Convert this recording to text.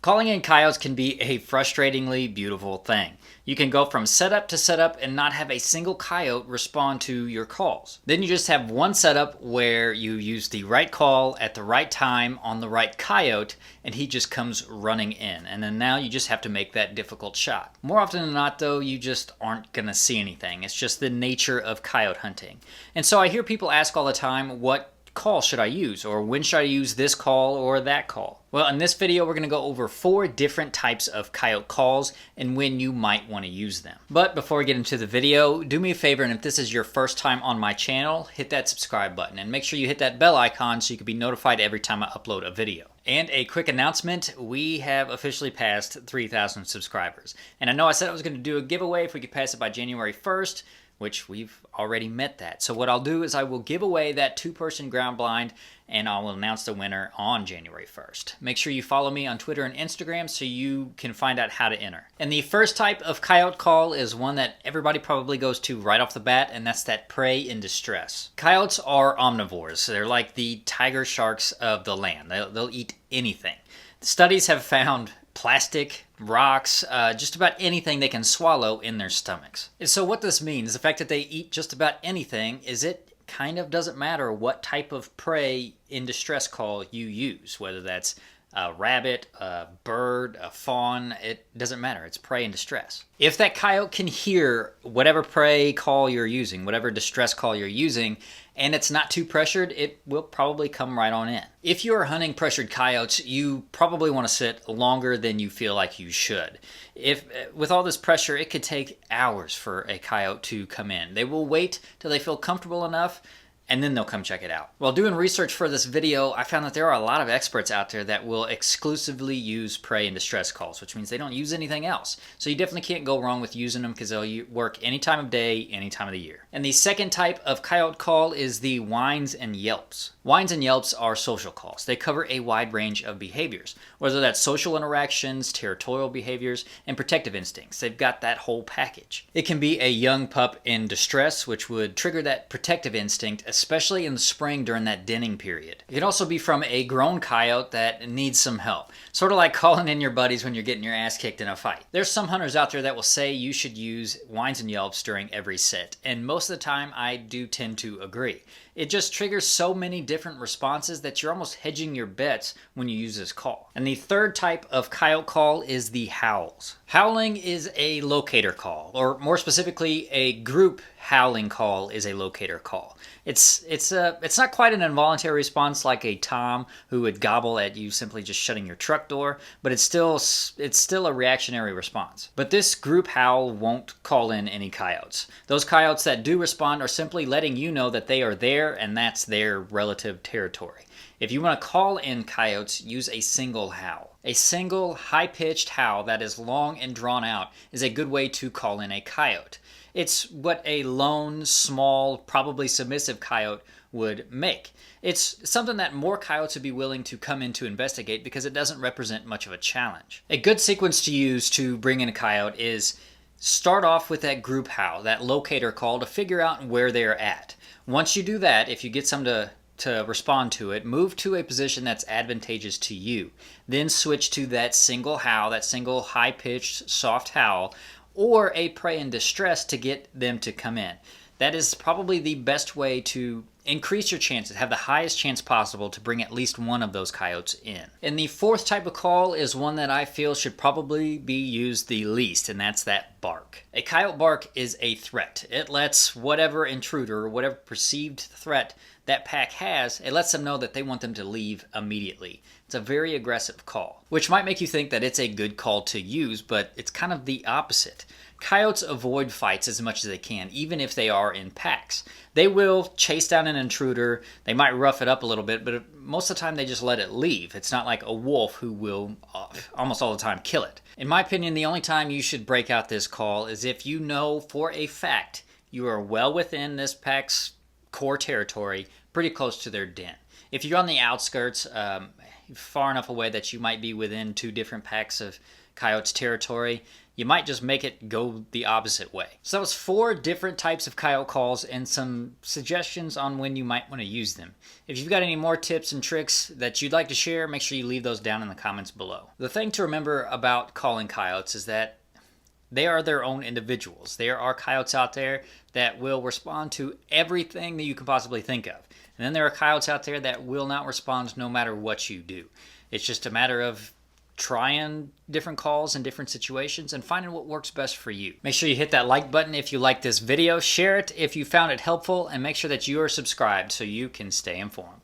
Calling in coyotes can be a frustratingly beautiful thing. You can go from setup to setup and not have a single coyote respond to your calls. Then you just have one setup where you use the right call at the right time on the right coyote and he just comes running in. And then now you just have to make that difficult shot. More often than not though, you just aren't going to see anything. It's just the nature of coyote hunting. And so I hear people ask all the time, what call should I use, or when should I use this call or that call? Well, in this video we're going to go over 4 different types of coyote calls and when you might want to use them. But before we get into the video, do me a favor, and if this is your first time on my channel, hit that subscribe button and make sure you hit that bell icon so you can be notified every time I upload a video. And a quick announcement, we have officially passed 3,000 subscribers. And I know I said I was going to do a giveaway if we could pass it by January 1st, which we've already met that. So what I'll do is I will give away that 2-person ground blind and I will announce the winner on January 1st. Make sure you follow me on Twitter and Instagram so you can find out how to enter. And the first type of coyote call is one that everybody probably goes to right off the bat, and that's that prey in distress. Coyotes are omnivores. They're like the tiger sharks of the land. They'll eat anything. Studies have found plastic, rocks, just about anything they can swallow in their stomachs. And so what this means, the fact that they eat just about anything, is it kind of doesn't matter what type of prey in distress call you use, whether that's a rabbit, a bird, a fawn, it doesn't matter. It's prey in distress. If that coyote can hear whatever prey call you're using, whatever distress call you're using, and it's not too pressured, it will probably come right on in. If you're hunting pressured coyotes, you probably want to sit longer than you feel like you should. If with all this pressure, it could take hours for a coyote to come in. They will wait till they feel comfortable enough, and then they'll come check it out. While doing research for this video, I found that there are a lot of experts out there that will exclusively use prey and distress calls, which means they don't use anything else. So you definitely can't go wrong with using them because they'll work any time of day, any time of the year. And the second type of coyote call is the whines and yelps. Whines and yelps are social calls. They cover a wide range of behaviors, whether that's social interactions, territorial behaviors, and protective instincts. They've got that whole package. It can be a young pup in distress, which would trigger that protective instinct, especially in the spring during that denning period. It can also be from a grown coyote that needs some help. Sort of like calling in your buddies when you're getting your ass kicked in a fight. There's some hunters out there that will say you should use whines and yelps during every sit, and most of the time I do tend to agree. It just triggers so many different responses that you're almost hedging your bets when you use this call. And the third type of coyote call is the howls. Howling is a locator call, or more specifically, a group howling call is a locator call. It's not quite an involuntary response like a tom who would gobble at you simply just shutting your truck door, but it's still a reactionary response. But this group howl won't call in any coyotes. Those coyotes that do respond are simply letting you know that they are there and that's their relative territory. If you want to call in coyotes, use a single howl. A single high-pitched howl that is long and drawn out is a good way to call in a coyote. It's what a lone, small, probably submissive coyote would make. It's something that more coyotes would be willing to come in to investigate because it doesn't represent much of a challenge. A good sequence to use to bring in a coyote is start off with that group howl, that locator call, to figure out where they're at. Once you do that, if you get some to respond to it, move to a position that's advantageous to you. Then switch to that single howl, that single high-pitched, soft howl, or a prey in distress to get them to come in. That is probably the best way to increase your chances, have the highest chance possible to bring at least one of those coyotes in. And the fourth type of call is one that I feel should probably be used the least, and that's that bark. A coyote bark is a threat. It lets whatever intruder or whatever perceived threat that pack has, it lets them know that they want them to leave immediately. It's a very aggressive call, which might make you think that it's a good call to use, but it's kind of the opposite. Coyotes avoid fights as much as they can, even if they are in packs. They will chase down an intruder, they might rough it up a little bit, but most of the time they just let it leave. It's not like a wolf who will almost all the time kill it. In my opinion, the only time you should break out this call is if you know for a fact you are well within this pack's core territory, pretty close to their den. If you're on the outskirts, far enough away that you might be within 2 different packs of coyotes territory, you might just make it go the opposite way. So that was 4 different types of coyote calls and some suggestions on when you might want to use them. If you've got any more tips and tricks that you'd like to share, make sure you leave those down in the comments below. The thing to remember about calling coyotes is that they are their own individuals. There are coyotes out there that will respond to everything that you can possibly think of. And then there are coyotes out there that will not respond no matter what you do. It's just a matter of trying different calls in different situations and finding what works best for you. Make sure you hit that like button if you like this video, share it if you found it helpful, and make sure that you are subscribed so you can stay informed.